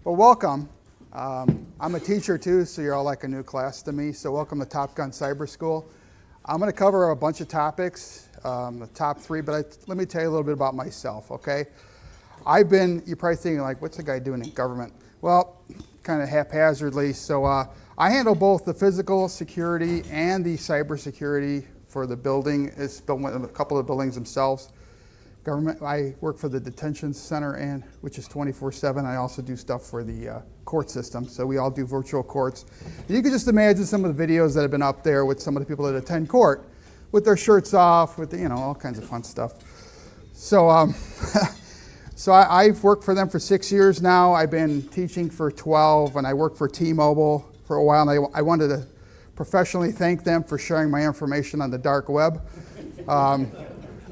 Well, welcome. I'm a teacher too, so you're all like a new class to me. So welcome to Top Gun Cyber School. I'm going to cover a bunch of topics, the top three, but let me tell you a little bit about myself, okay? You're probably thinking like, what's the guy doing in government? Well, kind of haphazardly. So I handle both the physical security and the cybersecurity for the building. It's built with a couple of buildings themselves. Government, I work for the detention center, which is 24/7. I also do stuff for the court system. So we all do virtual courts. And you can just imagine some of the videos that have been up there with some of the people that attend court, with their shirts off, with all kinds of fun stuff. So, I've worked for them for 6 years now. I've been teaching for 12, and I worked for T-Mobile for a while. And I wanted to professionally thank them for sharing my information on the dark web.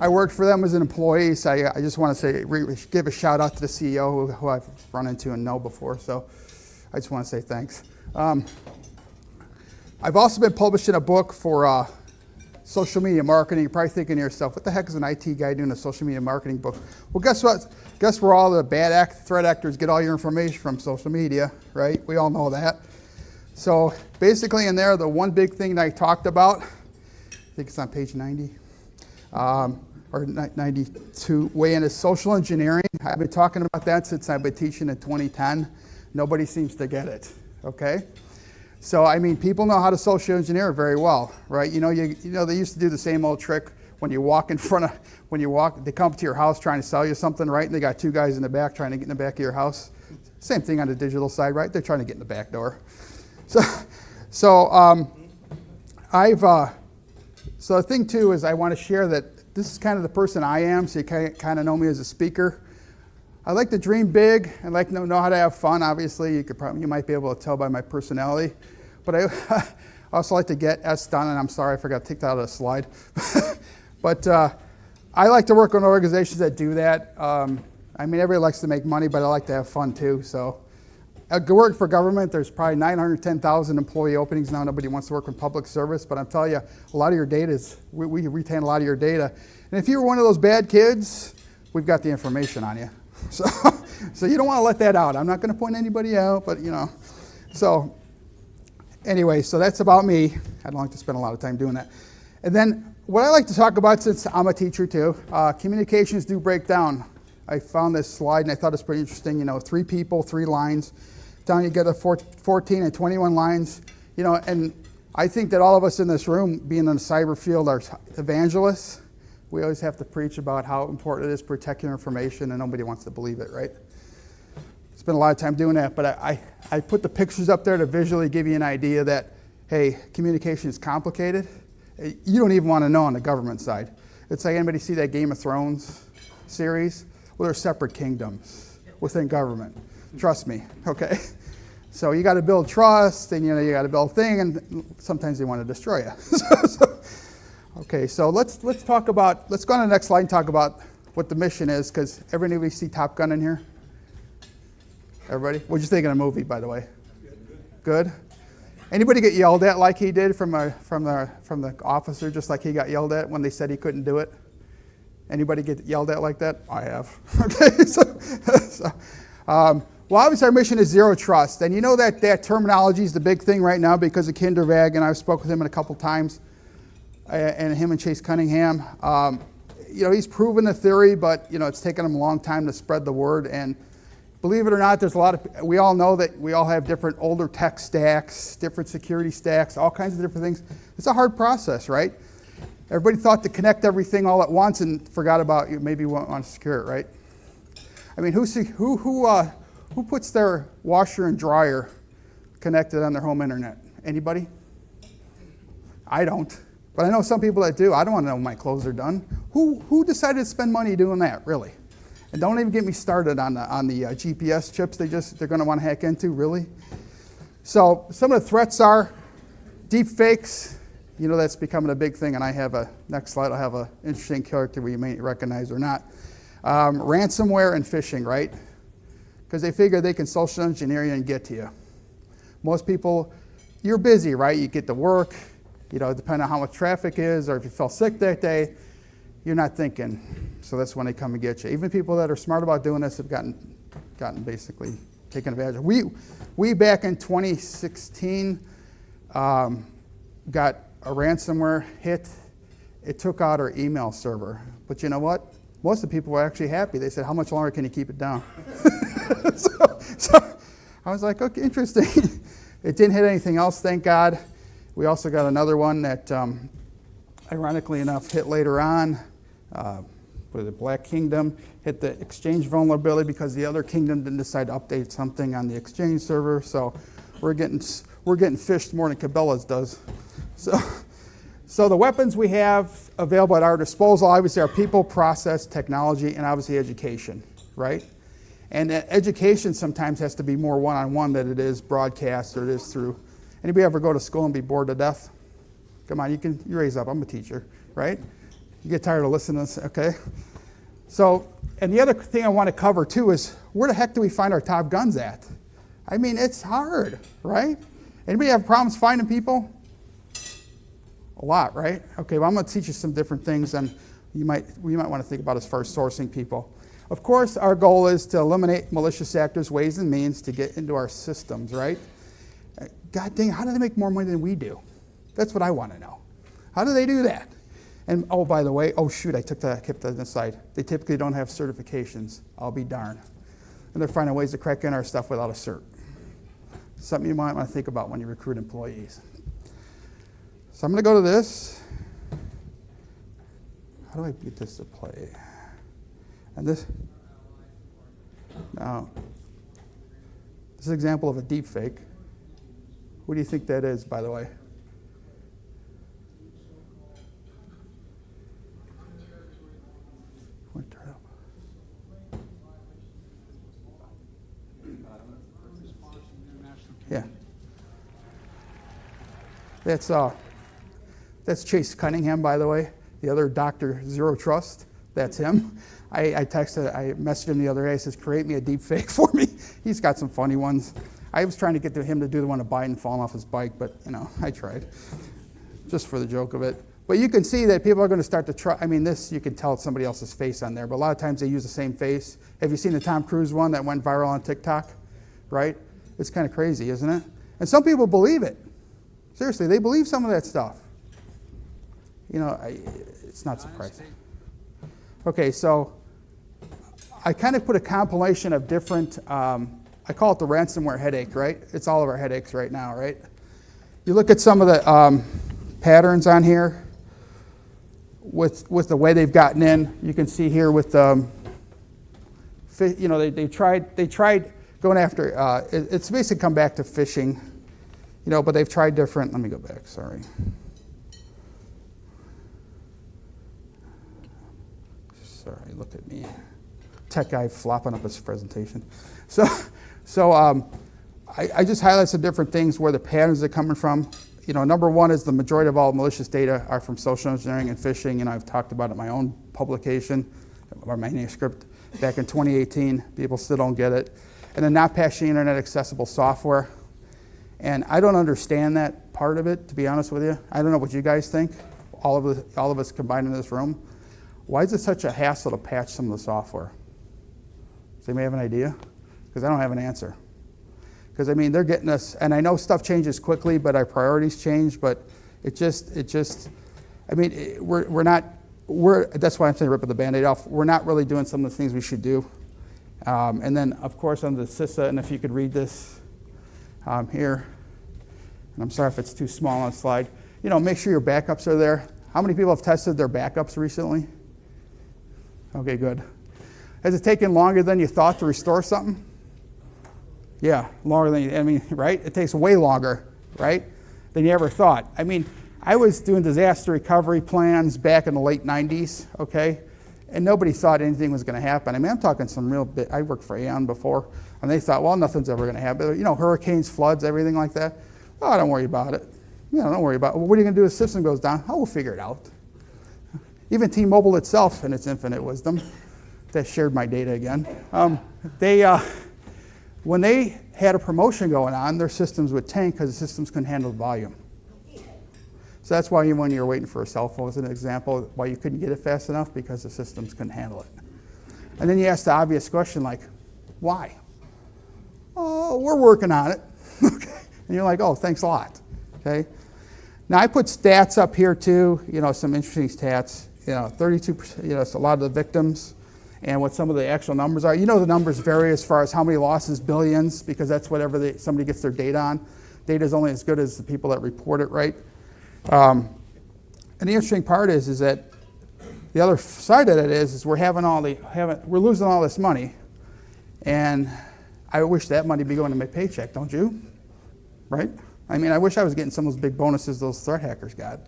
I worked for them as an employee, so I just want to give a shout out to the CEO who I've run into and know before, so I just want to say thanks. I've also been publishing a book for social media marketing. You're probably thinking to yourself, what the heck is an IT guy doing a social media marketing book? Well, guess what? Guess where all the threat actors get all your information from? Social media, right? We all know that. So basically in there, the one big thing that I talked about, I think it's on page 90, or 92, way into social engineering. I've been talking about that since I've been teaching in 2010. Nobody seems to get it, okay? So, people know how to social engineer very well, right? They used to do the same old trick when you walk they come up to your house trying to sell you something, right? And they got two guys in the back trying to get in the back of your house. Same thing on the digital side, right? They're trying to get in the back door. So the thing too is I want to share that this is kind of the person I am, so you kind of know me as a speaker. I like to dream big. I like to know how to have fun. Obviously, you might be able to tell by my personality. But I also like to get S done, and I'm sorry I forgot to take that out of the slide. But I like to work on organizations that do that. Everybody likes to make money, but I like to have fun too. So I work for government. There's probably 910,000 employee openings now. Nobody wants to work in public service, but I'm telling you, a lot of your data we retain a lot of your data. And if you were one of those bad kids, we've got the information on you. So you don't want to let that out. I'm not going to point anybody out, but So anyway, so that's about me. I don't like to spend a lot of time doing that. And then what I like to talk about, since I'm a teacher too, communications do break down. I found this slide and I thought it's pretty interesting. 3 people, 3 lines. Down you get a 14 and 21 lines. And I think that all of us in this room, being in the cyber field, are evangelists. We always have to preach about how important it is to protect your information, and nobody wants to believe it, right? Spent a lot of time doing that, but I put the pictures up there to visually give you an idea that, hey, communication is complicated. You don't even want to know on the government side. It's like, anybody see that Game of Thrones series? Well, they're separate kingdoms within government. Trust me, okay? So you got to build trust, and you got to build thing, and sometimes they want to destroy you. Okay, so let's go on to the next slide and talk about what the mission is, because everybody see Top Gun in here? Everybody? What'd you think of the movie, by the way? Good? Anybody get yelled at like he did from the officer, just like he got yelled at when they said he couldn't do it? Anybody get yelled at like that? I have. Okay, well, obviously our mission is zero trust, and that terminology is the big thing right now because of Kindervag, and I've spoke with him a couple times, and him and Chase Cunningham. He's proven the theory, but it's taken him a long time to spread the word. And believe it or not, we all know that we all have different older tech stacks, different security stacks, all kinds of different things. It's a hard process, right? Everybody thought to connect everything all at once and forgot about maybe want to secure it, right? Who puts their washer and dryer connected on their home internet? Anybody? I don't, but I know some people that do. I don't want to know when my clothes are done. Who decided to spend money doing that, really? And don't even get me started on the GPS chips they're going to want to hack into, really? So some of the threats are deep fakes. That's becoming a big thing, and next slide, I'll have an interesting character we may recognize or not. Ransomware and phishing, right? Because they figure they can social engineer you and get to you. Most people, you're busy, right? You get to work, depending on how much traffic is, or if you fell sick that day, you're not thinking. So that's when they come and get you. Even people that are smart about doing this have gotten basically taken advantage of. We back in 2016 got a ransomware hit. It took out our email server. But you know what? Most of the people were actually happy. They said, how much longer can you keep it down? so I was like, okay, interesting. It didn't hit anything else, thank God. We also got another one that, ironically enough, hit later on. With the Black Kingdom, hit the Exchange vulnerability because the other kingdom didn't decide to update something on the Exchange server. So we're getting fished more than Cabela's does. So the weapons we have available at our disposal obviously are people, process, technology, and obviously education, right? And education sometimes has to be more one-on-one than it is broadcast or it is through. Anybody ever go to school and be bored to death? Come on, you raise up. I'm a teacher, right? You get tired of listening to this, okay? So, and the other thing I want to cover too is where the heck do we find our top guns at? I mean, it's hard, right? Anybody have problems finding people? A lot, right? Okay, well, I'm going to teach you some different things, and we might want to think about as far as sourcing people. Of course, our goal is to eliminate malicious actors' ways and means to get into our systems, right? God dang, how do they make more money than we do? That's what I want to know. How do they do that? And oh, by the way, oh shoot, I kept that aside. They typically don't have certifications. I'll be darned. And they're finding ways to crack in our stuff without a cert. Something you might want to think about when you recruit employees. So I'm going to go to this. How do I get this to play? And this. Now, this is an example of a deep fake. What do you think that is, by the way? Yeah. That's Chase Cunningham, by the way. The other Dr. Zero Trust, that's him. I messaged him the other day. I says, create me a deep fake for me. He's got some funny ones. I was trying to get him to do the one of Biden falling off his bike, but I tried, just for the joke of it. But you can see that people are going to start to try. I mean, this, you can tell it's somebody else's face on there, but a lot of times they use the same face. Have you seen the Tom Cruise one that went viral on TikTok? Right? It's kind of crazy, isn't it? And some people believe it. Seriously, they believe some of that stuff. It's not surprising. Okay, so I kind of put a compilation of different, I call it the ransomware headache, right? It's all of our headaches right now, right? You look at some of the patterns on here with the way they've gotten in. You can see here with, they tried going after, it's basically come back to phishing, but they've tried different, let me go back, sorry. Sorry, look at me. Tech guy flopping up his presentation. So I just highlight some different things where the patterns are coming from. Number one is the majority of all malicious data are from social engineering and phishing, and I've talked about it in my own publication, or manuscript, back in 2018. People still don't get it. And then not patching internet accessible software. And I don't understand that part of it, to be honest with you. I don't know what you guys think, all of us combined in this room. Why is it such a hassle to patch some of the software? Does anybody have an idea? Because I don't have an answer. Because they're getting us, and I know stuff changes quickly, but our priorities change, but that's why I'm saying ripping the Band-Aid off. We're not really doing some of the things we should do. And then, of course, under the CISA, and if you could read this here, and I'm sorry if it's too small on the slide, make sure your backups are there. How many people have tested their backups recently? Okay, good. Has it taken longer than you thought to restore something? Yeah, longer than right? It takes way longer, right, than you ever thought. I was doing disaster recovery plans back in the late 90s, okay? And nobody thought anything was going to happen. I'm talking some real bit. I worked for Aon before, and they thought, well, nothing's ever going to happen. Hurricanes, floods, everything like that. Oh, don't worry about it. Don't worry about it. Well, what are you going to do if the system goes down? Oh, we'll figure it out. Even T-Mobile itself, in its infinite wisdom, that shared my data again. When they had a promotion going on, their systems would tank because the systems couldn't handle the volume. So that's why when you're waiting for a cell phone, as an example, why you couldn't get it fast enough, because the systems couldn't handle it. And then you ask the obvious question like, why? Oh, oh, we're working on it. Okay. And you're like, oh, thanks a lot. Okay. Now I put stats up here too, some interesting stats. 32%, it's a lot of the victims and what some of the actual numbers are. The numbers vary as far as how many losses, billions, because that's whatever somebody gets their data on. Data is only as good as the people that report it, right? And the interesting part is that the other side of it is we're losing all this money, and I wish that money be going to my paycheck, don't you? Right? I mean, I wish I was getting some of those big bonuses those threat hackers got,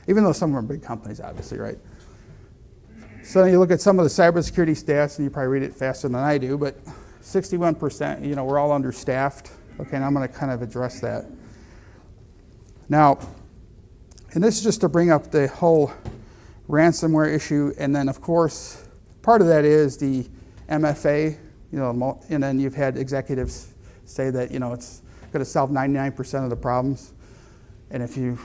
even though some of them are big companies, obviously, right? So then you look at some of the cybersecurity stats, and you probably read it faster than I do, but 61%, we're all understaffed. Okay, and I'm going to kind of address that. Now, and this is just to bring up the whole ransomware issue, and then, of course, part of that is the MFA, and then you've had executives say that, it's going to solve 99% of the problems, and if you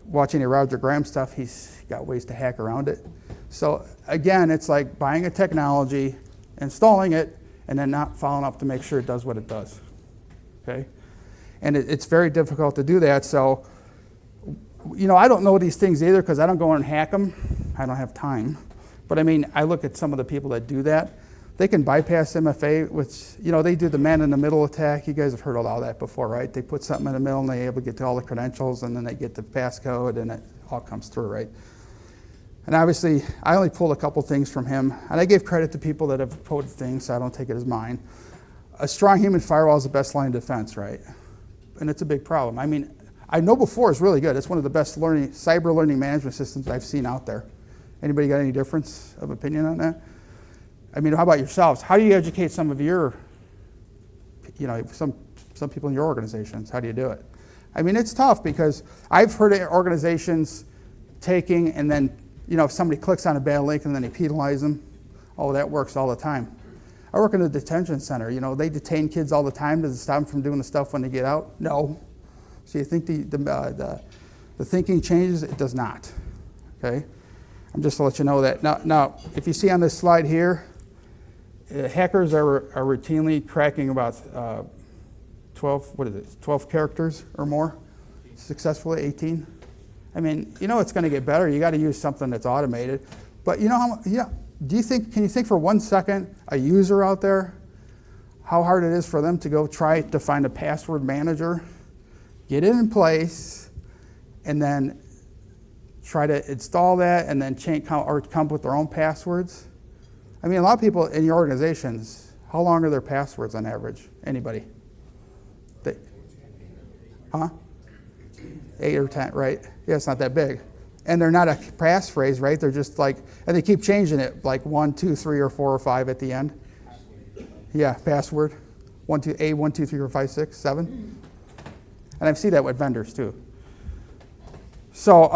watch any Roger Graham stuff, he's got ways to hack around it. So again, it's like buying a technology, installing it, and then not following up to make sure it does what it does. Okay? And it's very difficult to do that. So, I don't know these things either because I don't go in and hack them. I don't have time. But I mean, I look at some of the people that do that. They can bypass MFA, which, they do the man-in-the-middle attack. You guys have heard of all that before, right? They put something in the middle and they're able to get to all the credentials, and then they get the passcode, and it all comes through, right? And obviously, I only pulled a couple things from him, and I gave credit to people that have quoted things, so I don't take it as mine. A strong human firewall is the best line of defense, right? And it's a big problem. I mean, I know before is really good. It's one of the best cyber learning management systems I've seen out there. Anybody got any difference of opinion on that? I mean, how about yourselves? How do you educate some of your, some people in your organizations? How do you do it? I mean, it's tough because I've heard of organizations taking and then, if somebody clicks on a bad link and then they penalize them, oh, that works all the time. I work in a detention center. They detain kids all the time. Does it stop them from doing the stuff when they get out? No. So you think the thinking changes? It does not. Okay? I'm just to let you know that. Now, if you see on this slide here, hackers are routinely cracking about 12 characters or more successfully, 18. I mean, it's going to get better. You got to use something that's automated. But can you think for 1 second, a user out there, how hard it is for them to go try to find a password manager, get it in place, and then try to install that and then come up with their own passwords? I mean, a lot of people in your organizations, how long are their passwords on average? Anybody? 8 or 10, right? Yeah, it's not that big. And they're not a passphrase, right? They're just like, and they keep changing it, like 1, 2, 3, or 4, or 5 at the end. Yeah, password. 1, 2, 1, 2, 3, 4, 5, 6, 7. And I've seen that with vendors too. So,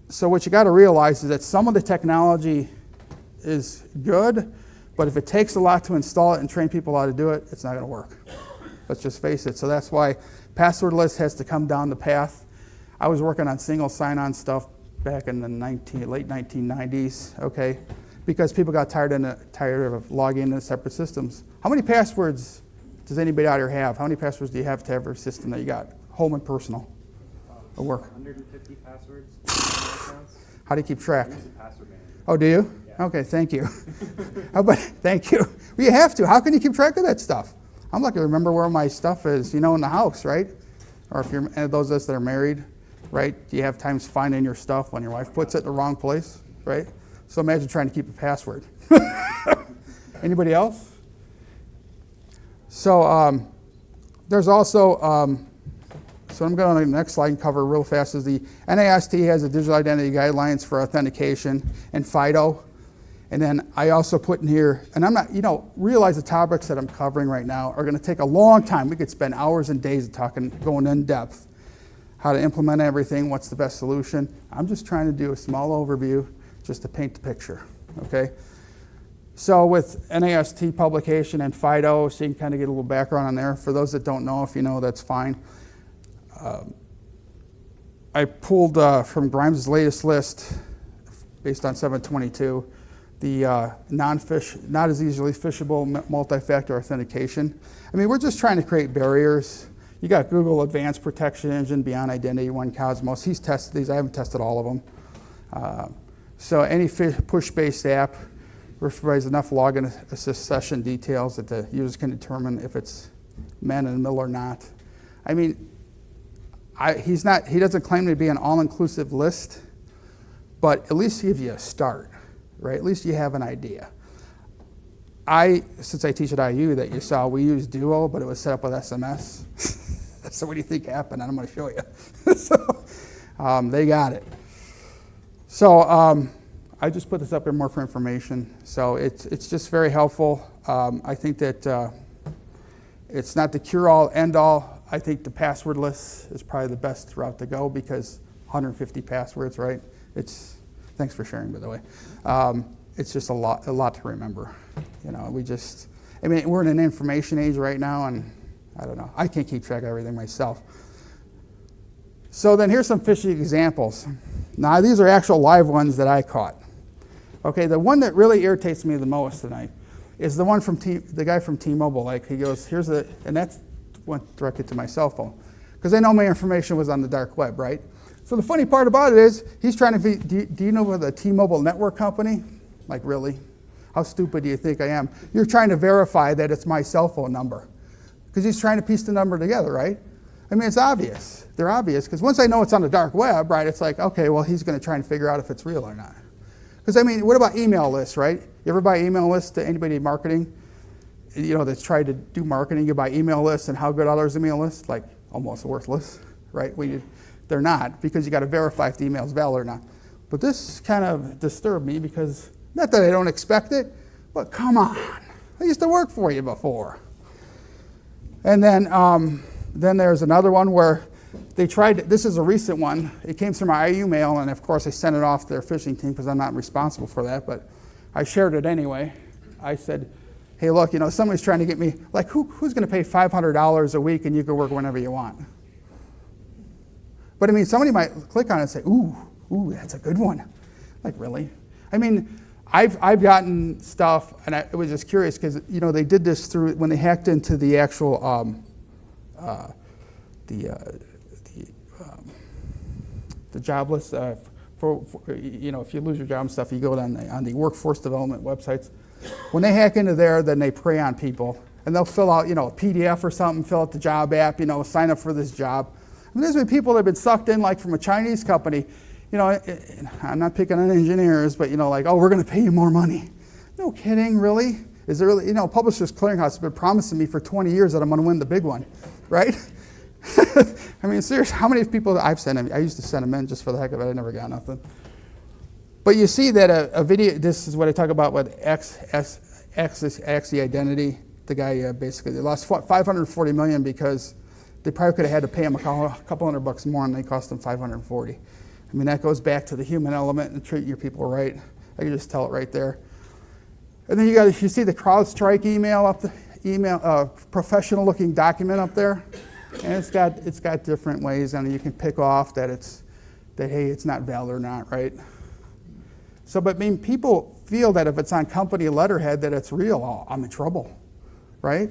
so what you got to realize is that some of the technology is good, but if it takes a lot to install it and train people how to do it, it's not going to work. Let's just face it. So that's why passwordless has to come down the path. I was working on single sign-on stuff back in the late 1990s, okay, because people got tired of logging into separate systems. How many passwords does anybody out here have? How many passwords do you have to every system that you got, home and personal? At work. 150 passwords. How do you keep track? I use a password manager. Oh, do you? Yeah. Okay, thank you. Thank you. Well, you have to. How can you keep track of that stuff? I'm lucky to remember where my stuff is, in the house, right? Or if you're those of us that are married, right? You have times finding your stuff when your wife puts it in the wrong place, right? So imagine trying to keep a password. Anybody else? So there's also, so I'm going to the next slide and cover real fast, is the NIST has a digital identity guidelines for authentication and FIDO. And then I also put in here, and I'm not, realize the topics that I'm covering right now are going to take a long time. We could spend hours and days talking, going in depth, how to implement everything, what's the best solution. I'm just trying to do a small overview just to paint the picture, okay? So with NIST publication and FIDO, so you can kind of get a little background on there. For those that don't know, if you know, that's fine. I pulled from Grimes' latest list, based on 722, not as easily phishable multi-factor authentication. I mean, we're just trying to create barriers. You got Google Advanced Protection Engine, Beyond Identity, One Cosmos. He's tested these. I haven't tested all of them. So any push-based app provides enough login assist session details that the users can determine if it's man in the middle or not. I mean, he doesn't claim to be an all-inclusive list, but at least give you a start, right? At least you have an idea. Since I teach at IU that you saw, we use Duo, but it was set up with SMS. So what do you think happened? I'm going to show you. So they got it. So I just put this up here more for information. So it's just very helpful. I think that it's not the cure-all, end-all. I think the passwordless is probably the best route to go because 150 passwords, right? Thanks for sharing, by the way. It's just a lot to remember. You know, we're in an information age right now, and I don't know. I can't keep track of everything myself. So then here's some fishy examples. Now these are actual live ones that I caught. Okay, the one that really irritates me the most tonight is the one from the guy from T-Mobile. Like he goes, and that's went directly to my cell phone because they know my information was on the dark web, right? So the funny part about it is he's trying to be. Do you know what the T-Mobile network company? Like really? How stupid do you think I am? You're trying to verify that it's my cell phone number because he's trying to piece the number together, right? I mean, it's obvious. They're obvious because once I know it's on the dark web, right? It's like, okay, well, he's going to try and figure out if it's real or not. Because I mean, what about email lists, right? You ever buy email lists to anybody in marketing? You know, that's tried to do marketing. You buy email lists, and how good are those email lists? Like almost worthless, right? They're not because you got to verify if the email is valid or not. But this kind of disturbed me because not that I don't expect it, but come on, I used to work for you before. And then there's another one where they tried. This is a recent one. It came through my IU mail, and of course I sent it off to their phishing team because I'm not responsible for that. But I shared it anyway. I said, hey, look, you know, somebody's trying to get me, like, who's going to pay $500 a week and you can work whenever you want? But I mean, somebody might click on it and say, ooh, that's a good one. Like, really? I mean, I've gotten stuff, and I was just curious because, you know, they did this through, when they hacked into the actual, the job list, for, you know, if you lose your job and stuff, you go on the workforce development websites. When they hack into there, then they prey on people, and they'll fill out, you know, a PDF or something, fill out the job app, you know, sign up for this job. I mean, there's been people that have been sucked in, like from a Chinese company. You know, I'm not picking on engineers, but, you know, like, oh, we're going to pay you more money. No kidding, really? Is there really, you know, Publishers Clearinghouse has been promising me for 20 years that I'm going to win the big one, right? I mean, seriously, how many people I've sent them? I used to send them in just for the heck of it. I never got nothing. But you see that a video, this is what I talk about with X the identity. The guy basically, they lost $540 million because they probably could have had to pay him a couple $100 more, and they cost them $540. I mean, that goes back to the human element and treat your people right. I can just tell it right there. And then you see the CrowdStrike email up the professional-looking document up there, and it's got different ways, and you can pick off that hey, it's not valid or not, right? So, but I mean, people feel that if it's on company letterhead that it's real. Oh, I'm in trouble, right?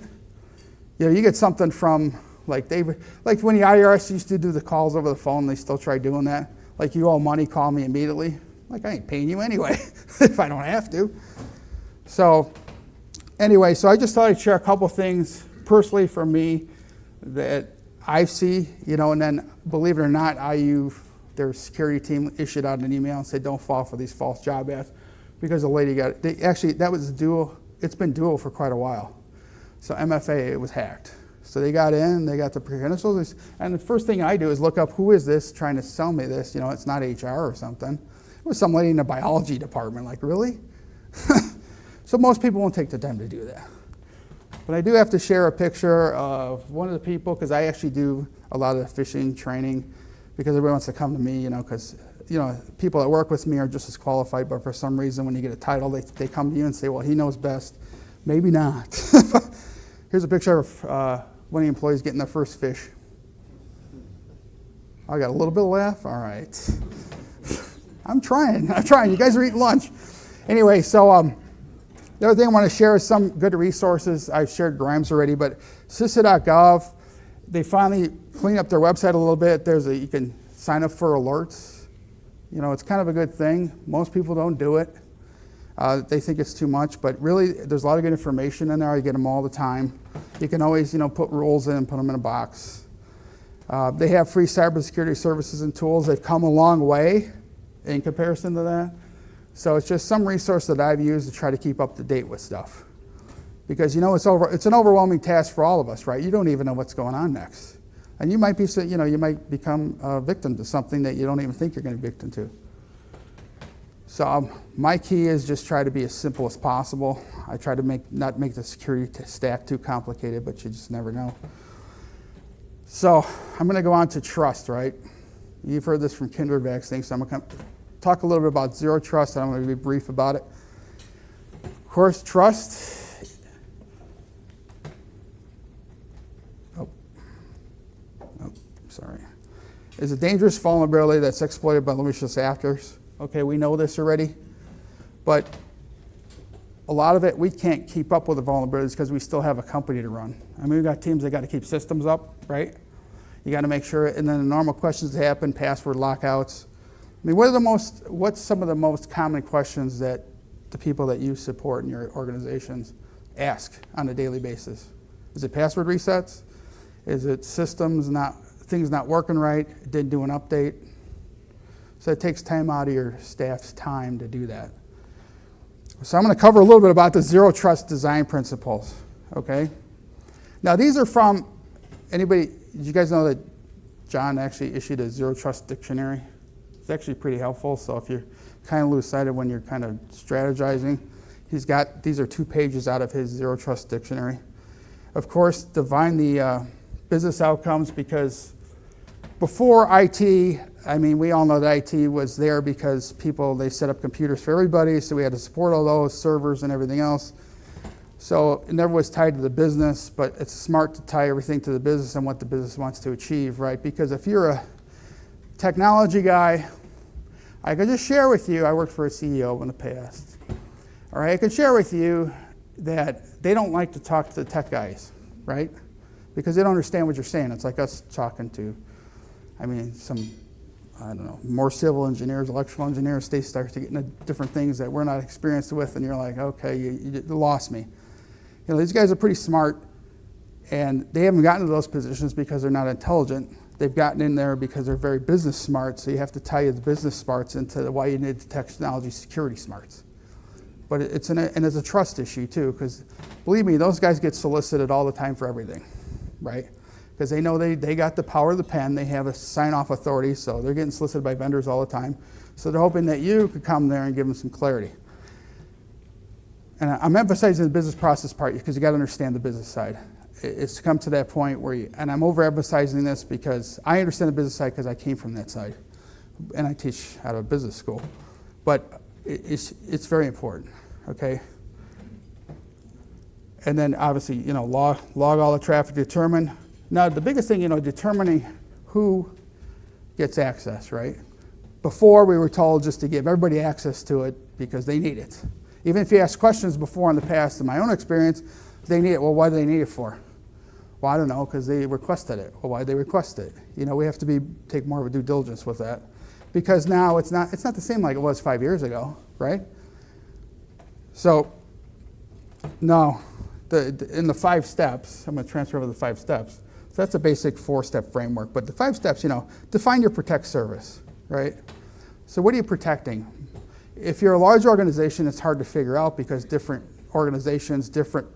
You know, you get something from like when the IRS used to do the calls over the phone, they still try doing that. Like, you owe money, call me immediately. Like, I ain't paying you anyway if I don't have to. So anyway, so I just thought I'd share a couple things personally from me that I see, you know, and then believe it or not, their security team issued out an email and said, don't fall for these false job ads because the lady got it. Actually, that was Duo. It's been Duo for quite a while. So MFA, it was hacked. So they got in, they got the credentials, and the first thing I do is look up who is this trying to sell me this. You know, it's not HR or something. It was some lady in the biology department. Like, really? So most people won't take the time to do that. But I do have to share a picture of one of the people, because I actually do a lot of the phishing training, because everybody wants to come to me, you know, because, you know, people that work with me are just as qualified, but for some reason when you get a title, they come to you and say, well, he knows best. Maybe not. Here's a picture of one of the employees getting their first fish. I got a little bit of laugh. All right. I'm trying. You guys are eating lunch. Anyway, so the other thing I want to share is some good resources. I've shared Grimes already, but CISO.gov, they finally cleaned up their website a little bit. You can sign up for alerts. You know, it's kind of a good thing. Most people don't do it. They think it's too much, but really there's a lot of good information in there. I get them all the time. You can always, put rules in and put them in a box. They have free cybersecurity services and tools. They've come a long way in comparison to that. So it's just some resource that I've used to try to keep up to date with stuff. Because it's an overwhelming task for all of us, right? You don't even know what's going on next. And you might become a victim to something that you don't even think you're going to be victim to. So my key is just try to be as simple as possible. I try to not make the security stack too complicated, but you just never know. So I'm going to go on to trust, right? You've heard this from Kindred Vaccines, so I'm going to talk a little bit about zero trust, and I'm going to be brief about it. Of course, trust. Sorry. Is a dangerous vulnerability that's exploited by malicious actors. Okay, we know this already, but a lot of it, we can't keep up with the vulnerabilities because we still have a company to run. I mean, we've got teams that got to keep systems up, right? You got to make sure, and then the normal questions that happen, password lockouts. I mean, what's some of the most common questions that the people that you support in your organizations ask on a daily basis? Is it password resets? Is it things not working right? It didn't do an update? So it takes time out of your staff's time to do that. So I'm going to cover a little bit about the zero trust design principles, okay? Now these are from, did you guys know that John actually issued a zero trust dictionary? It's actually pretty helpful, so if you're kind of lose-sighted when you're kind of strategizing, these are 2 pages out of his zero trust dictionary. Of course, define the business outcomes, because before IT, I mean, we all know that IT was there because they set up computers for everybody, so we had to support all those servers and everything else. So it never was tied to the business, but it's smart to tie everything to the business and what the business wants to achieve, right? Because if you're a technology guy, I could just share with you, I worked for a CEO in the past. All right, I could share with you that they don't like to talk to the tech guys, right? Because they don't understand what you're saying. It's like us talking to, more civil engineers, electrical engineers. They start to get into different things that we're not experienced with, and you're like, okay, you lost me. These guys are pretty smart, and they haven't gotten to those positions because they're not intelligent. They've gotten in there because they're very business smart, so you have to tie the business smarts into why you need the technology security smarts. But it's a trust issue too, because believe me, those guys get solicited all the time for everything, right? Because they know they got the power of the pen, they have a sign-off authority, so they're getting solicited by vendors all the time. So they're hoping that you could come there and give them some clarity. And I'm emphasizing the business process part because you got to understand the business side. It's come to that point where and I'm overemphasizing this because I understand the business side because I came from that side, and I teach out of a business school. But it's very important, okay? And then obviously, log all the traffic, determine. Now the biggest thing, determining who gets access, right? Before we were told just to give everybody access to it because they need it. Even if you ask questions before in the past, in my own experience, they need it. Well, why do they need it for? Well, I don't know, because they requested it. Well, why did they request it? We have to take more of a due diligence with that. Because now it's not the same like it was 5 years ago, right? So, no, in the 5 steps, I'm going to transfer over the 5 steps. So that's a basic 4-step framework. But the 5 steps, define your protect service, right? So what are you protecting? If you're a large organization, it's hard to figure out because different organizations, different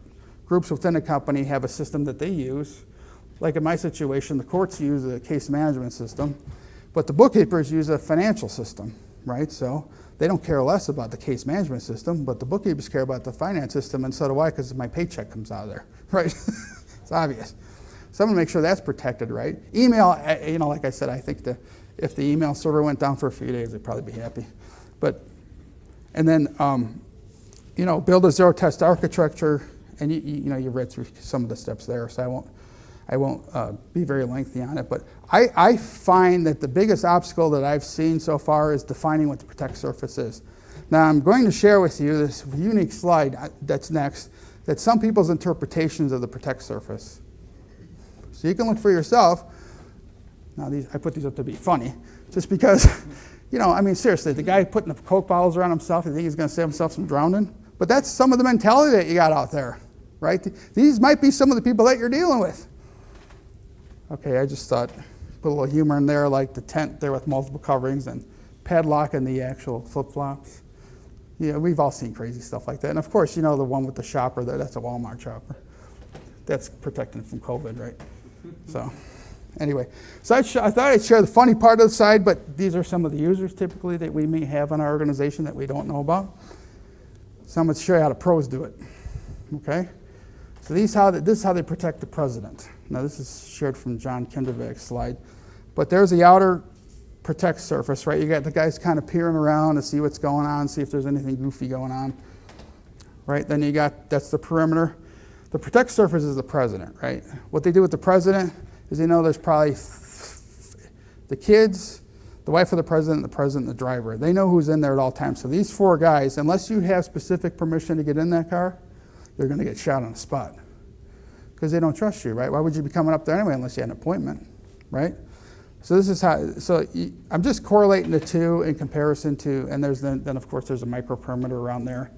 groups within a company have a system that they use. Like in my situation, the courts use a case management system, but the bookkeepers use a financial system, right? So they don't care less about the case management system, but the bookkeepers care about the finance system, and so do I, because my paycheck comes out of there, right? It's obvious. So I'm going to make sure that's protected, right? Email, like I said, I think if the email server went down for a few days, they'd probably be happy. And then, build a zero-test architecture, and you read through some of the steps there, so I won't be very lengthy on it. But I find that the biggest obstacle that I've seen so far is defining what the protect surface is. Now I'm going to share with you this unique slide that's next, that's some people's interpretations of the protect surface. So you can look for yourself. Now I put these up to be funny, just because, I mean, seriously, the guy putting the Coke bottles around himself, you think he's going to save himself some drowning? But that's some of the mentality that you got out there, right? These might be some of the people that you're dealing with. Okay, I just thought, put a little humor in there, like the tent there with multiple coverings and padlock and the actual flip-flops. Yeah, we've all seen crazy stuff like that. And of course, the one with the shopper there, that's a Walmart shopper. That's protecting from COVID, right? So anyway, so I thought I'd share the funny part of the side, but these are some of the users typically that we may have in our organization that we don't know about. So I'm going to show you how the pros do it. Okay? So this is how they protect the president. Now this is shared from John Kindervag's slide. But there's the outer protect surface, right? You got the guys kind of peering around to see what's going on, see if there's anything goofy going on, right? Then that's the perimeter. The protect surface is the president, right? What they do with the president is they know there's probably the kids, the wife of the president, and the driver. They know who's in there at all times. So these 4 guys, unless you have specific permission to get in that car, they're going to get shot on the spot because they don't trust you, right? Why would you be coming up there anyway unless you had an appointment, right? So this is how. I'm just correlating the two in comparison to, and then of course there's a micro perimeter around there,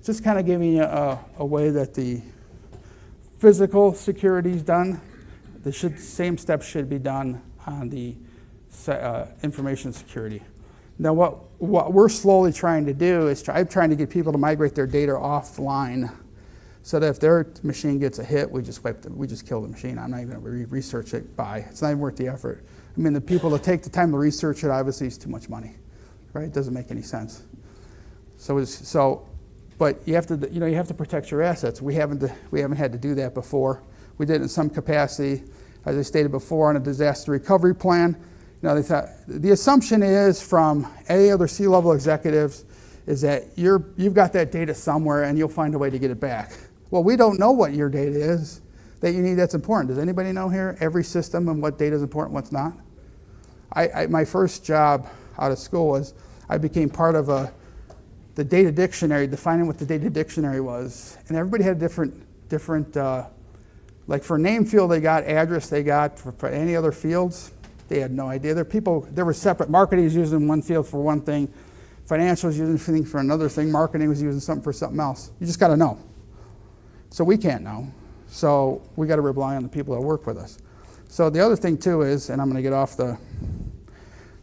just kind of giving you a way that the physical security is done. The same steps should be done on the information security. Now what we're slowly trying to do is I'm trying to get people to migrate their data offline, so that if their machine gets a hit, we just kill the machine. I'm not even going to research it it's not even worth the effort. I mean, the people that take the time to research it obviously is too much money, right? It doesn't make any sense. But you have to protect your assets. We haven't had to do that before. We did it in some capacity, as I stated before, on a disaster recovery plan. They thought the assumption is from any other C-level executives is that you've got that data somewhere and you'll find a way to get it back. Well, we don't know what your data is that you need that's important. Does anybody know here every system and what data is important, what's not? My first job out of school was I became part of the data dictionary, defining what the data dictionary was. And everybody had different like for name field they got, address they got, for any other fields, they had no idea. There were separate. Marketing was using one field for one thing, financial was using something for another thing, marketing was using something for something else. You just got to know. So we can't know. So we got to rely on the people that work with us. So the other thing too is, and I'm going to get off the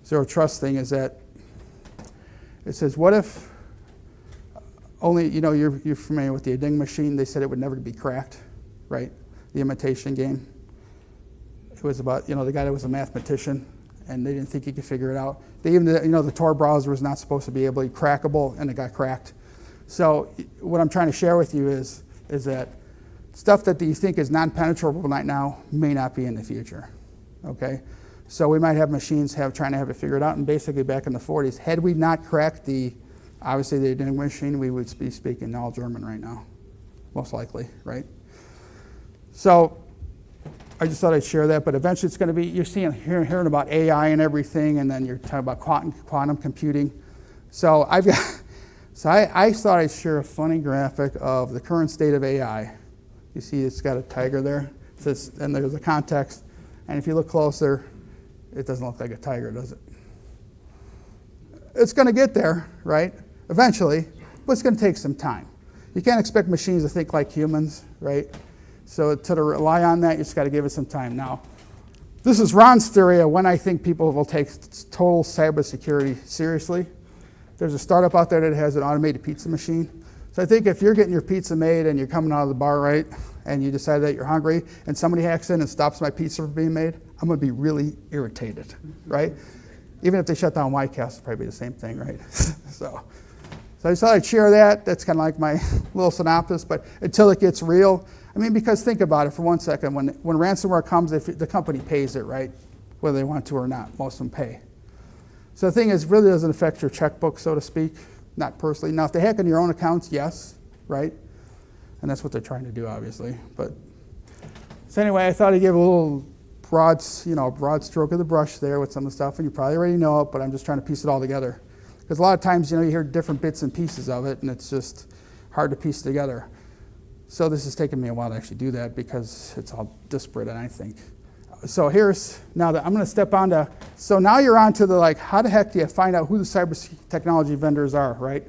zero trust thing, is that it says, what if only, you're familiar with the Enigma machine. They said it would never be cracked, right? The imitation game. It was about, the guy that was a mathematician, and they didn't think he could figure it out. The Tor browser was not supposed to be able to be crackable, and it got cracked. So what I'm trying to share with you is that stuff that you think is non-penetrable right now may not be in the future, So we might have machines trying to have it figured out, and basically back in the 40s, had we not cracked the Enigma machine, we would be speaking all German right now, most likely, right? So I just thought I'd share that, but eventually it's going to be, you're hearing about AI and everything, and then you're talking about quantum computing. So I thought I'd share a funny graphic of the current state of AI. You see it's got a tiger there, and there's a context, and if you look closer, it doesn't look like a tiger, does it? It's going to get there, right? Eventually, but it's going to take some time. You can't expect machines to think like humans, right? So to rely on that, you just got to give it some time. Now, this is Ron's theory of when I think people will take total cybersecurity seriously. There's a startup out there that has an automated pizza machine. So I think if you're getting your pizza made and you're coming out of the bar, right, and you decide that you're hungry, and somebody hacks in and stops my pizza from being made, I'm going to be really irritated, right? Even if they shut down White Castle, it'll probably be the same thing, right? So I just thought I'd share that. That's kind of like my little synopsis, but until it gets real, because think about it for 1 second. When ransomware comes, the company pays it, right? Whether they want to or not, most of them pay. So the thing is, it really doesn't affect your checkbook, so to speak, not personally. Now, if they hack in your own accounts, yes, right? And that's what they're trying to do, obviously. So anyway, I thought I'd give a little broad stroke of the brush there with some of the stuff, and you probably already know it, but I'm just trying to piece it all together. Because a lot of times, you hear different bits and pieces of it, and it's just hard to piece together. So this has taken me a while to actually do that because it's all disparate, and I think. So here's, now that I'm going to step on to, so now you're on to the how the heck do you find out who the cyber technology vendors are, right?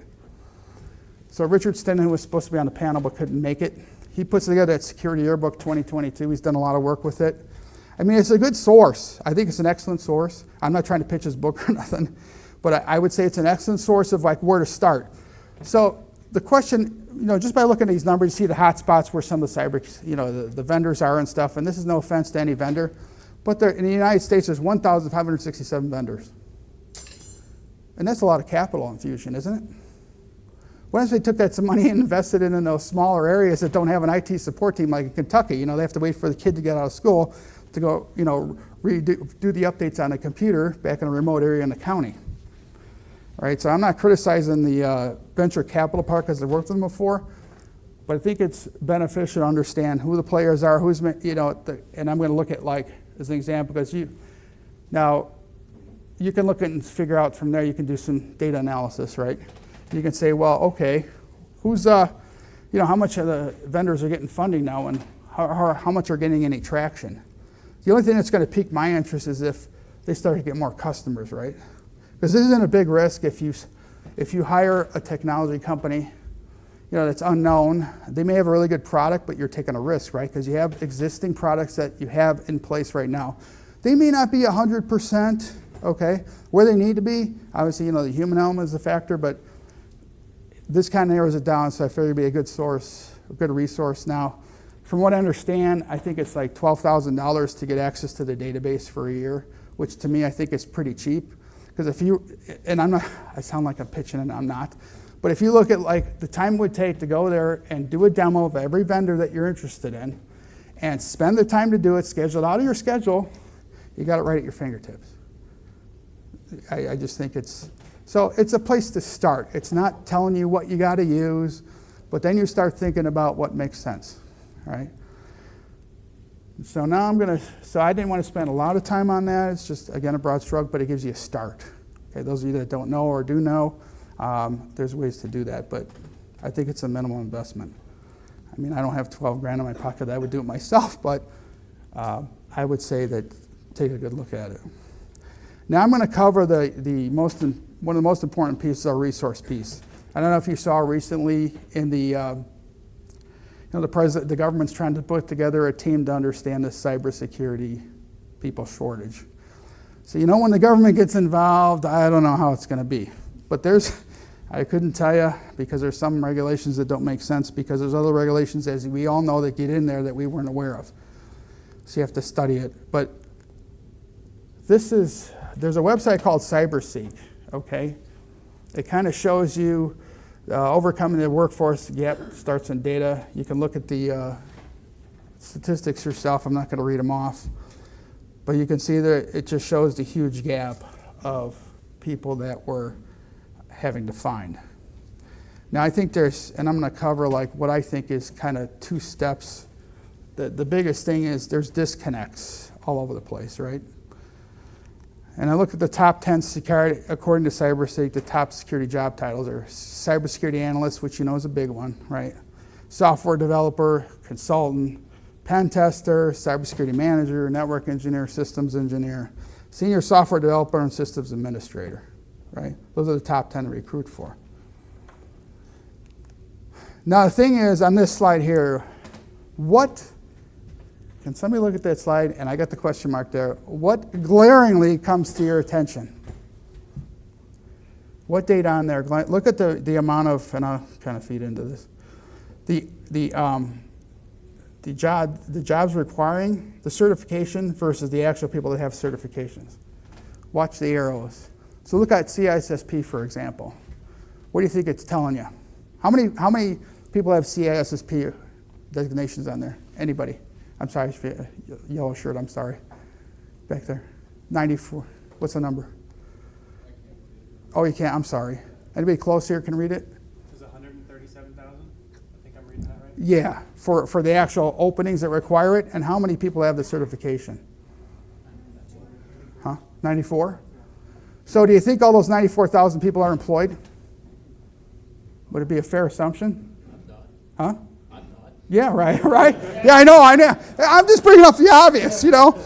So Richard Stinnen, who was supposed to be on the panel but couldn't make it, he puts together that Security Yearbook 2022. He's done a lot of work with it. I mean, it's a good source. I think it's an excellent source. I'm not trying to pitch his book or nothing, but I would say it's an excellent source of where to start. So the question, just by looking at these numbers, you see the hot spots where some of the cyber, the vendors are and stuff, and this is no offense to any vendor, but in the United States, there's 1,567 vendors. And that's a lot of capital infusion, isn't it? What if they took that some money and invested it in those smaller areas that don't have an IT support team like in Kentucky? They have to wait for the kid to get out of do the updates on a computer back in a remote area in the county. Right, so I'm not criticizing the venture capital part because I've worked with them before, but I think it's beneficial to understand who the players are, who's, and I'm going to look at as an example, because now you can look at and figure out from there, you can do some data analysis, right? You can say, well, okay, who's, how much of the vendors are getting funding now and how much are getting any traction? The only thing that's going to pique my interest is if they start to get more customers, right? Because this isn't a big risk if you hire a technology company, that's unknown. They may have a really good product, but you're taking a risk, right? Because you have existing products that you have in place right now. They may not be 100%, okay, where they need to be. Obviously, the human element is a factor, but this kind of narrows it down, so I figure it'd be a good source, a good resource. Now, from what I understand, I think it's like $12,000 to get access to the database for a year, which to me I think is pretty cheap. Because I sound like I'm pitching and I'm not, but if you look at the time it would take to go there and do a demo of every vendor that you're interested in and spend the time to do it, schedule it out of your schedule, you got it right at your fingertips. I just think it's a place to start. It's not telling you what you got to use, but then you start thinking about what makes sense, right? So now I didn't want to spend a lot of time on that. It's just, again, a broad stroke, but it gives you a start. Okay, those of you that don't know or do know, there's ways to do that, but I think it's a minimal investment. I mean, I don't have 12 grand in my pocket. I would do it myself, but I would say that take a good look at it. Now I'm going to cover one of the most important pieces, our resource piece. I don't know if you saw recently in the the government's trying to put together a team to understand the cybersecurity people shortage. So when the government gets involved, I don't know how it's going to be. But I couldn't tell you because there's some regulations that don't make sense because there's other regulations, as we all know, that get in there that we weren't aware of. So you have to study it. But there's a website called CyberSeek, okay? It kind of shows you overcoming the workforce gap starts in data. You can look at the statistics yourself. I'm not going to read them off. But you can see that it just shows the huge gap of people that we're having to find. Now I think and I'm going to cover what I think is kind of two steps. The biggest thing is there's disconnects all over the place, right? And I look at the top 10 security, according to CyberSecurity, the top security job titles are cybersecurity analyst, which is a big one, right? Software developer, consultant, pen tester, cybersecurity manager, network engineer, systems engineer, senior software developer, and systems administrator, right? Those are the top 10 to recruit for. Now the thing is, on this slide here, can somebody look at that slide? And I got the question mark there. What glaringly comes to your attention? What data on there? Look at the amount of, and I'll kind of feed into this. The jobs requiring the certification versus the actual people that have certifications. Watch the arrows. So look at CISSP, for example. What do you think it's telling you? How many people have CISSP designations on there? Anybody? I'm sorry, yellow shirt, I'm sorry. Back there. 94. What's the number? Oh, you can't, I'm sorry. Anybody close here can read it? Is it 137,000? I think I'm reading that right. Yeah, for the actual openings that require it, and how many people have the certification? Huh? 94? So do you think all those 94,000 people are employed? Would it be a fair assumption? I'm not. Huh? I'm not. Yeah, right, right. Yeah, I know. I'm just bringing up the obvious, you know.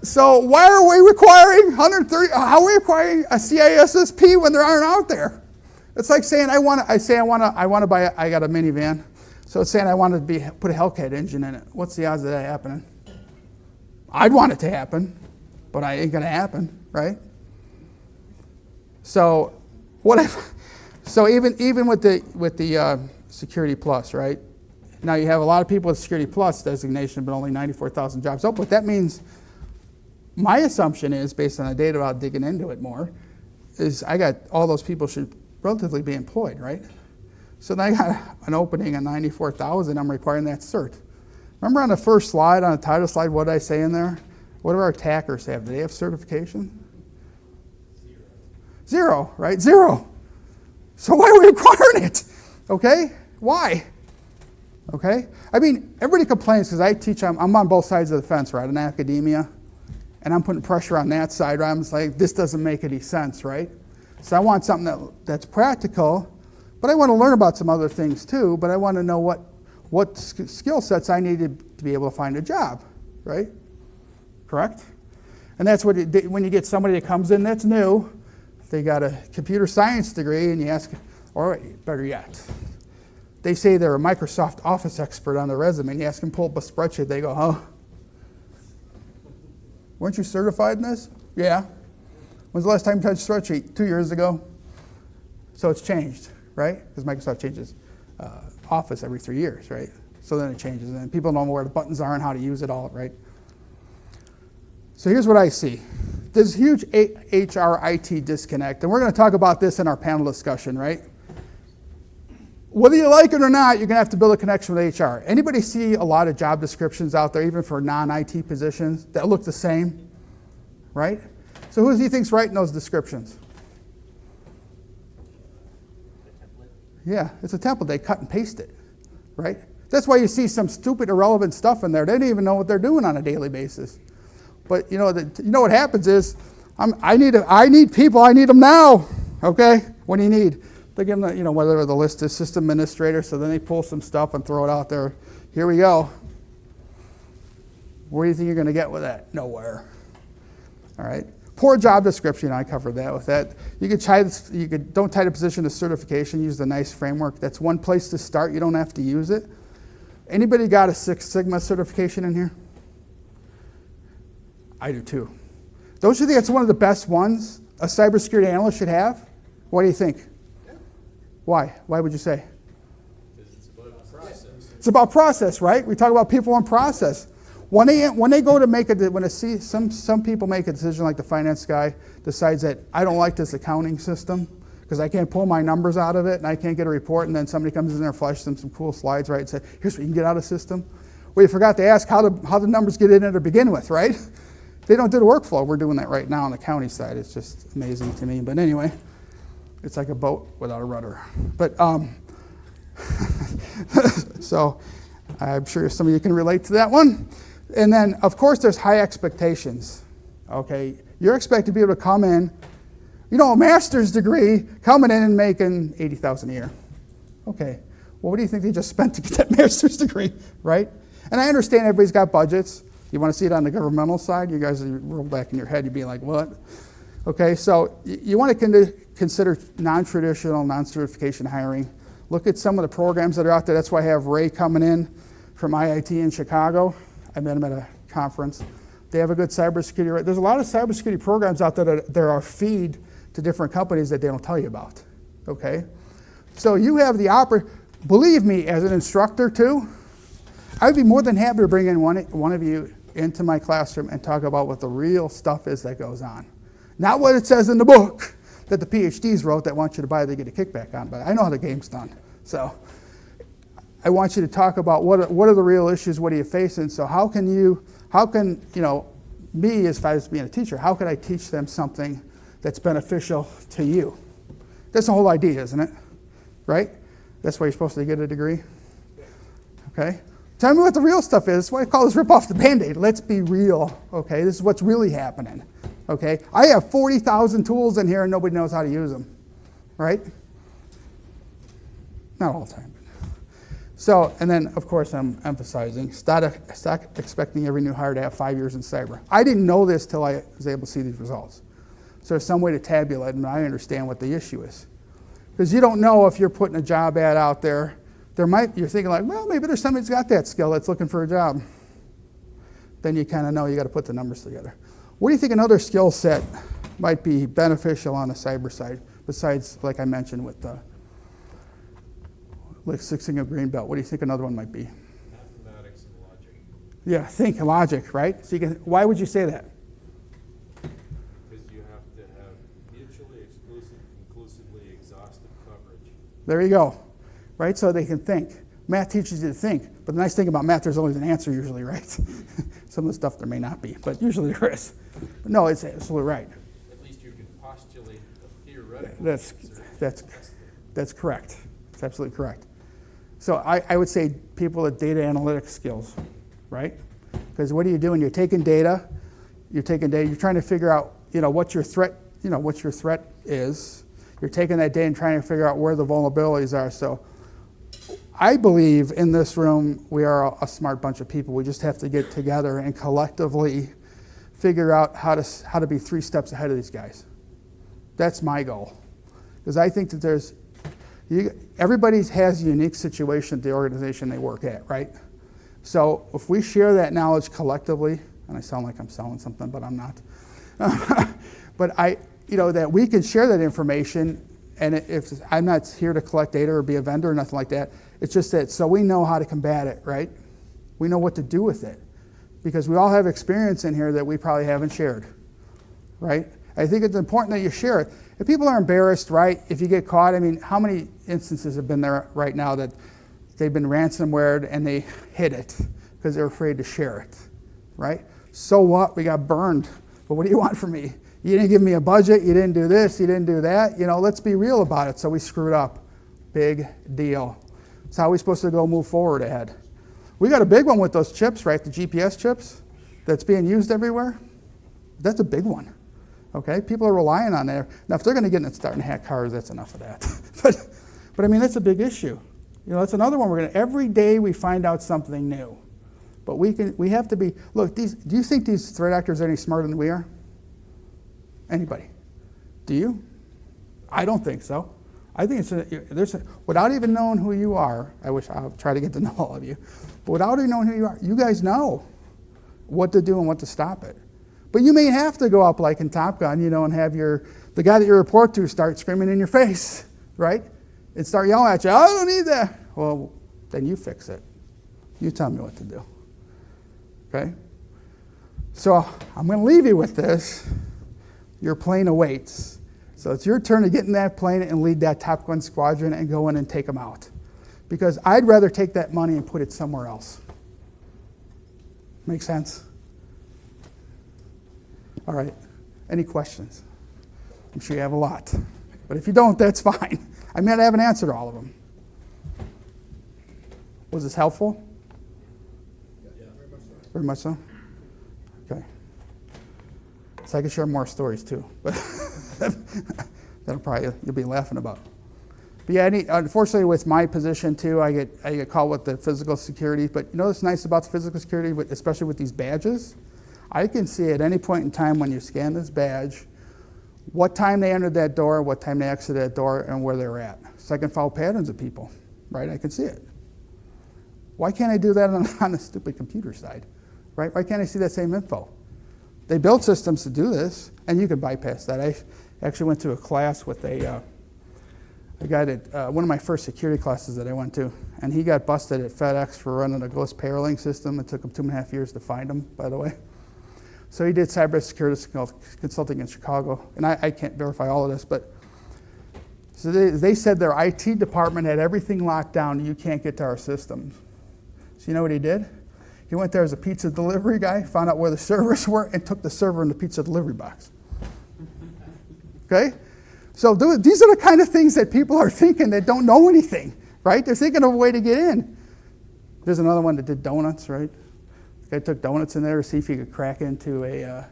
So why are we requiring 130? How are we requiring a CISSP when there aren't out there? It's like saying I got a minivan. So it's saying I want to put a Hellcat engine in it. What's the odds of that happening? I'd want it to happen, but it ain't gonna happen, right? So even with the Security Plus, right? Now you have a lot of people with Security Plus designation, but only 94,000 jobs open. But that means my assumption is, based on the data about digging into it more, is I got all those people should relatively be employed, right? So then I got an opening at 94,000. I'm requiring that cert. Remember on the first slide, on the title slide, what did I say in there? What do our attackers have? Do they have certification? Zero, right? Zero. So why are we requiring it? Okay? Why? Okay? I mean, everybody complains because I teach, I'm on both sides of the fence, right? In academia. And I'm putting pressure on that side, right? I'm just like, this doesn't make any sense, right? So I want something that's practical, but I want to learn about some other things too, but I want to know what skill sets I needed to be able to find a job, right? Correct? And that's what when you get somebody that comes in that's new, they got a computer science degree, and you ask, or better yet, they say they're a Microsoft Office expert on their resume, and you ask them to pull up a spreadsheet, they go, huh? Weren't you certified in this? Yeah. When's the last time you touched a spreadsheet? 2 years ago. So it's changed, right? Because Microsoft changes Office every 3 years, right? So then it changes, and people don't know where the buttons are and how to use it all, right? So here's what I see. There's huge HR-IT disconnect, and we're going to talk about this in our panel discussion, right? Whether you like it or not, you're going to have to build a connection with HR. Anybody see a lot of job descriptions out there, even for non-IT positions, that look the same, right? So who do you think's writing those descriptions? Yeah, it's a template. They cut and paste it, right? That's why you see some stupid, irrelevant stuff in there. They don't even know what they're doing on a daily basis. But you know what happens is, I need people. I need them now. Okay, what do you need? They give them, whether the list is system administrator. So then they pull some stuff and throw it out there. Here we go. Where do you think you're going to get with that? Nowhere. All right. Poor job description. I covered that with that. Don't tie the position to certification. Use the NICE framework. That's one place to start. You don't have to use it. Anybody got a Six Sigma certification in here? I do too. Don't you think that's one of the best ones a cybersecurity analyst should have? What do you think? Yeah. Why? Why would you say? Because it's about process. It's about process, right? We talk about people and process. When they go to some people make a decision, like the finance guy decides that I don't like this accounting system because I can't pull my numbers out of it and I can't get a report, and then somebody comes in there and flashes them some cool slides, right, and say, here's what you can get out of the system. Well, you forgot to ask how the numbers get in there to begin with, right? They don't do the workflow. We're doing that right now on the county side. It's just amazing to me. But anyway, it's like a boat without a rudder. But so I'm sure some of you can relate to that one. And then, of course, there's high expectations. Okay, you're expected to be able to come in, a master's degree, coming in and making $80,000 a year. Okay, well, what do you think they just spent to get that master's degree, right? And I understand everybody's got budgets. You want to see it on the governmental side? You guys roll back in your head. You'd be like, what? Okay, so you want to consider non-traditional, non-certification hiring. Look at some of the programs that are out there. That's why I have Ray coming in from IIT in Chicago. I met him at a conference. They have a good cybersecurity. There's a lot of cybersecurity programs out there that there are feed to different companies that they don't tell you about. Okay, so you have the believe me, as an instructor too, I'd be more than happy to bring in one of you into my classroom and talk about what the real stuff is that goes on. Not what it says in the book that the PhDs wrote that want you to buy to get a kickback on, but I know how the game's done. So I want you to talk about what are the real issues, what are you facing, so how can me, as far as being a teacher, how can I teach them something that's beneficial to you? That's the whole idea, isn't it? Right? That's why you're supposed to get a degree. Okay? Tell me what the real stuff is. That's why I call this rip off the Band-Aid. Let's be real, okay? This is what's really happening, okay? I have 40,000 tools in here and nobody knows how to use them, right? Not all the time. So, and then, of course, I'm emphasizing, stop expecting every new hire to have 5 years in cyber. I didn't know this till I was able to see these results. So there's some way to tabulate them, and I understand what the issue is. Because you don't know if you're putting a job ad out there, you're thinking like, well, maybe there's somebody who's got that skill that's looking for a job. Then you kind of know you got to put the numbers together. What do you think another skill set might be beneficial on the cyber side, besides, like I mentioned, with the Six Sigma Green Belt? What do you think another one might be? Mathematics and logic. Yeah, think and logic, right? So why would you say that? Because you have to have mutually exclusive, conclusively exhaustive coverage. There you go, right? So they can think. Math teaches you to think, but the nice thing about math, there's always an answer usually, right? Some of the stuff there may not be, but usually there is. But no, it's absolutely right. At least you can postulate a theoretical That's correct. That's absolutely correct. So I would say people with data analytics skills, right? Because what are you doing? You're taking data, you're trying to figure out, what your threat is. You're taking that data and trying to figure out where the vulnerabilities are. So I believe in this room we are a smart bunch of people. We just have to get together and collectively figure out how to be 3 steps ahead of these guys. That's my goal. Because I think that everybody has a unique situation at the organization they work at, right? So if we share that knowledge collectively, and I sound like I'm selling something, but I'm not. But that we can share that information, and if I'm not here to collect data or be a vendor or nothing like that, it's just that so we know how to combat it, right? We know what to do with it. Because we all have experience in here that we probably haven't shared, right? I think it's important that you share it. If people are embarrassed, right, if you get caught, I mean, how many instances have been there right now that they've been ransomwared and they hid it because they're afraid to share it, right? So what? We got burned. But what do you want from me? You didn't give me a budget. You didn't do this. You didn't do that. Let's be real about it. So we screwed up. Big deal. So how are we supposed to go move forward ahead? We got a big one with those chips, right? The GPS chips that's being used everywhere. That's a big one. Okay, people are relying on that. Now, if they're going to get in and start and hack cars, that's enough of that. but I mean, that's a big issue. That's another one. Every day we find out something new. But we have to be, look, do you think these threat actors are any smarter than we are? Anybody? Do you? I don't think so. I think without even knowing who you are, I'll try to get to know all of you, but without even knowing who you are, you guys know what to do and what to stop it. But you may have to go up like in Top Gun, and have the guy that you report to start screaming in your face, right? And start yelling at you, I don't need that. Well, then you fix it. You tell me what to do. Okay? So I'm going to leave you with this. Your plane awaits. So it's your turn to get in that plane and lead that Top Gun squadron and go in and take them out. Because I'd rather take that money and put it somewhere else. Make sense? All right, any questions? I'm sure you have a lot. But if you don't, that's fine. I may not have an answer to all of them. Was this helpful? Yeah, very much so. Very much so? Okay. So I can share more stories too, but you'll be laughing about. But yeah, unfortunately with my position too, I get called with the physical security, but what's nice about the physical security, especially with these badges? I can see at any point in time when you scan this badge, what time they entered that door, what time they exited that door, and where they're at. So I can follow patterns of people, right? I can see it. Why can't I do that on the stupid computer side, right? Why can't I see that same info? They built systems to do this, and you can bypass that. I actually went to a class with a guy that, one of my first security classes that I went to, and he got busted at FedEx for running a ghost payrolling system. It took him 2.5 years to find him, by the way. So he did cybersecurity consulting in Chicago, and I can't verify all of this, but so they said their IT department had everything locked down. You can't get to our systems. So you know what he did? He went there as a pizza delivery guy, found out where the servers were, and took the server in the pizza delivery box. Okay? So these are the kind of things that people are thinking that don't know anything, right? They're thinking of a way to get in. There's another one that did donuts, right? The guy took donuts in there to see if he could crack into a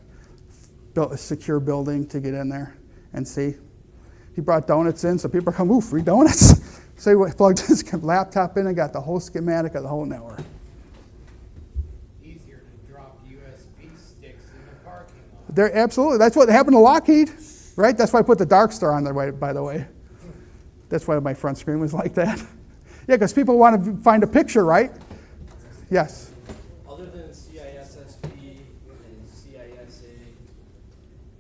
secure building to get in there and see. He brought donuts in, so people come, ooh, free donuts. So he plugged his laptop in and got the whole schematic of the whole network. Easier to drop USB sticks in the parking lot. They're absolutely. That's what happened to Lockheed, right? That's why I put the dark star on there, by the way. That's why my front screen was like that. Yeah, because people want to find a picture, right? Yes. Other than CISSP and CISA,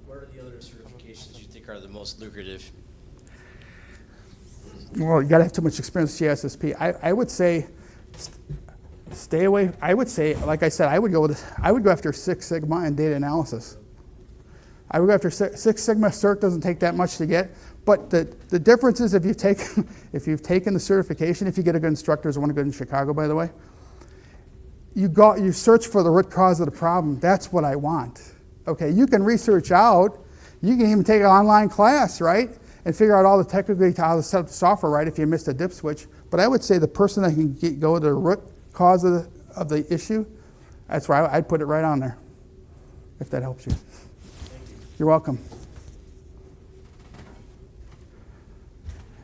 what are the other certifications you think are the most lucrative? Well, you got to have too much experience with CISSP. I would say stay away. I would say, like I said, I would go after Six Sigma and data analysis. I would go after Six Sigma. Cert doesn't take that much to get, but the difference is if you've taken the certification, if you get a good instructor, there's one good in Chicago, by the way. You search for the root cause of the problem. That's what I want. Okay, you can research out. You can even take an online class, right, and figure out all the technically how to set up the software right if you missed a dip switch. But I would say the person that can go to the root cause of the issue, that's why I'd put it right on there, if that helps you. You're welcome.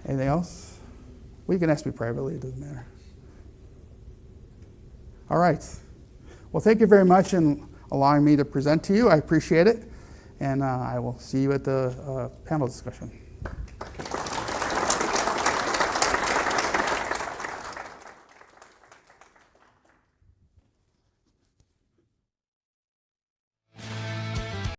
Anything else? Well, you can ask me privately. It doesn't matter. All right. Well, thank you very much in allowing me to present to you. I appreciate it. And I will see you at the panel discussion.